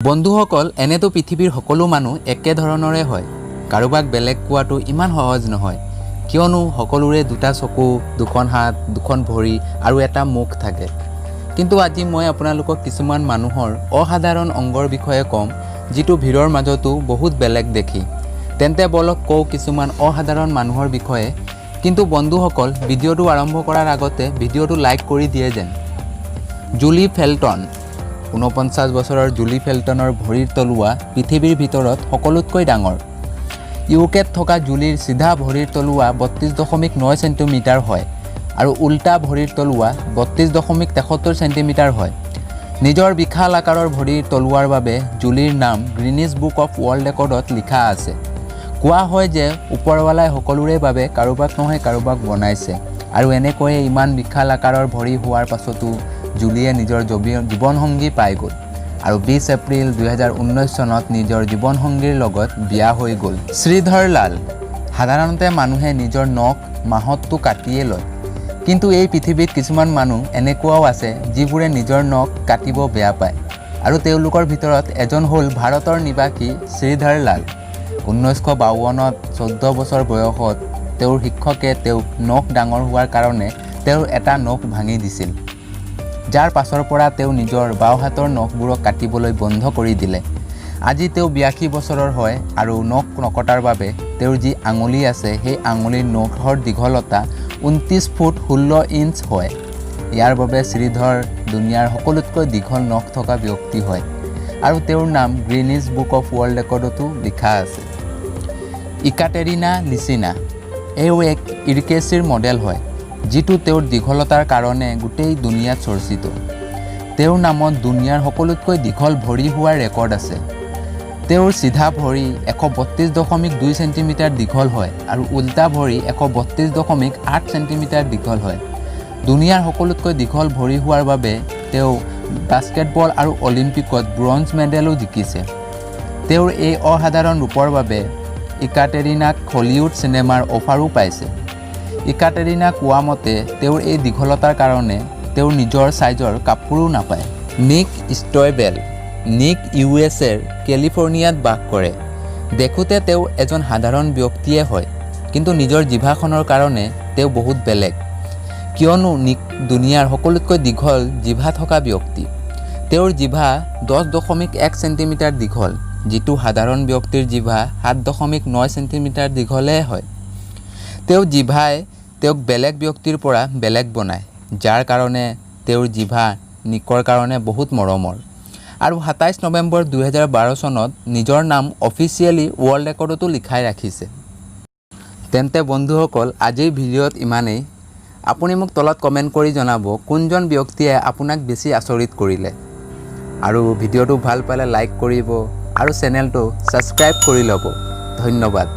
বন্ধুসকল, এনেতো পৃথিৱীৰ সকলো মানুহ একে ধৰণৰে হয়। কাৰোবাক বেলেগ কোৱাটো ইমান সহজ নহয়, কিয়নো সকলোৰে দুটা চকু, দুখন হাত, দুখন ভৰি আৰু এটা মুখ থাকে। কিন্তু আজি মই আপোনালোকক কিছুমান মানুহৰ অসাধাৰণ অংগৰ বিষয়ে ক'ম, যিটো ভিৰৰ মাজতো বহুত বেলেগ দেখি। তেন্তে বলক কওঁ কিছুমান অসাধাৰণ মানুহৰ বিষয়ে। কিন্তু বন্ধুসকল, ভিডিঅ'টো আৰম্ভ কৰাৰ আগতে ভিডিঅ'টো লাইক কৰি দিয়ে যেন। জুলি ফেল্টন। 49 বছৰৰ জুলি ফেল্টনৰ ভৰিৰ তলুৱা পৃথিৱীৰ ভিতৰত সকলোতকৈ ডাঙৰ। ইউকেত থকা জুলিৰ চিধা ভৰিৰ তলুৱা 32.9 চেণ্টিমিটাৰ হয় আৰু উল্টা ভৰিৰ তলুৱা 32.73 চেণ্টিমিটাৰ হয়। নিজৰ বিশাল আকাৰৰ ভৰিৰ তলুৱাৰ বাবে জুলিৰ নাম গ্ৰীনিছ বুক অফ ৱৰ্ল্ড ৰেকৰ্ডত লিখা আছে। কোৱা হয় যে ওপৰৱালাই সকলোৰে বাবে কাৰোবাক নহয় কাৰোবাক বনাইছে, আৰু এনেকৈয়ে ইমান বিশাল আকাৰৰ ভৰি হোৱাৰ পাছতো জুলিয়ে নিজৰ জীৱনসংগী পাই গ'ল আৰু 20 এপ্ৰিল 2019 চনত নিজৰ জীৱনসংগীৰ লগত বিয়া হৈ গ'ল। শ্ৰীধৰ লাল। সাধাৰণতে মানুহে নিজৰ নখ মাহতটো কাটিয়ে লয়, কিন্তু এই পৃথিৱীত কিছুমান মানুহ এনেকুৱাও আছে যিবোৰে নিজৰ নখ কাটিব বেয়া পায়, আৰু তেওঁলোকৰ ভিতৰত এজন হ'ল ভাৰতৰ নিবাসী শ্ৰীধৰ লাল। 1952ত 14 বছৰ বয়সত তেওঁৰ শিক্ষকে তেওঁক নখ ডাঙৰ হোৱাৰ কাৰণে তেওঁৰ এটা নখ ভাঙি দিছিল, যাৰ পাছৰ পৰা তেওঁ নিজৰ বাওঁ হাতৰ নখবোৰক কাটিবলৈ বন্ধ কৰি দিলে। আজি তেওঁ 82 বছৰৰ হয় আৰু নখ নকটাৰ বাবে তেওঁৰ যি আঙুলি আছে সেই আঙুলিৰ নখৰ দীঘলতা 29 ফুট 16 ইঞ্চ হয়। ইয়াৰ বাবে শ্ৰীধৰ দুনিয়াৰ সকলোতকৈ দীঘল নখ থকা ব্যক্তি হয় আৰু তেওঁৰ নাম গ্ৰীনিছ বুক অফ ৱৰ্ল্ড ৰেকৰ্ডতো লিখা আছে। ইকাটেৰিনা লিচিনা। এওঁ এক ইৰিকেচিৰ মডেল হয়, যিটো তেওঁৰ দীঘলতাৰ কাৰণে গোটেই দুনিয়াত চৰ্চিত। তেওঁৰ নামত দুনিয়াৰ সকলোতকৈ দীঘল ভৰি হোৱাৰ ৰেকৰ্ড আছে। তেওঁৰ চিধা ভৰি 132.2 চেণ্টিমিটাৰ দীঘল হয় আৰু উল্টা ভৰি 132.8 চেণ্টিমিটাৰ দীঘল হয়। দুনিয়াৰ সকলোতকৈ দীঘল ভৰি হোৱাৰ বাবে তেওঁ বাস্কেটবল আৰু অলিম্পিকত ব্ৰঞ্জ মেডেলো জিকিছে। তেওঁৰ এই অসাধাৰণ ৰূপৰ বাবে ইকাটেৰিনাক হলিউড চিনেমাৰ অফাৰো পাইছে। ইকাটেৰিনা কোৱা মতে তেওঁৰ এই দীঘলতাৰ কাৰণে তেওঁৰ নিজৰ ছাইজৰ কাপোৰো নাপায়। নিক ষ্টয়বেল। নিক USA-ৰ কেলিফৰ্ণিয়াত বাস কৰে। দেখোঁতে তেওঁ এজন সাধাৰণ ব্যক্তিয়ে হয়, কিন্তু নিজৰ জিভাখনৰ কাৰণে তেওঁ বহুত বেলেগ, কিয়নো নিক দুনিয়াৰ সকলোতকৈ দীঘল জিভা থকা ব্যক্তি। তেওঁৰ জিভা 10.1 চেণ্টিমিটাৰ দীঘল, যিটো সাধাৰণ ব্যক্তিৰ জিভা 7.9 চেণ্টিমিটাৰ দীঘলে হয়। তেওঁ জিভাই তেওঁক বেলেগ ব্যক্তিৰ পৰা বেলেগ বনায়, যাৰ কাৰণে তেওঁৰ জিভা নিকৰ কাৰণে বহুত মৰমৰ। আৰু 27 নৱেম্বৰ 2012 চনত নিজৰ নাম অফিচিয়েলি ৱৰ্ল্ড ৰেকৰ্ডতো লিখাই ৰাখিছে। তেন্তে বন্ধুসকল, আজিৰ ভিডিঅ'ত ইমানেই। আপুনি মোক তলত কমেণ্ট কৰি জনাব কোনজন ব্যক্তিয়ে আপোনাক বেছি আচৰিত কৰিলে, আৰু ভিডিঅ'টো ভাল পালে লাইক কৰিব আৰু চেনেলটো ছাবস্ক্ৰাইব কৰি ল'ব। ধন্যবাদ।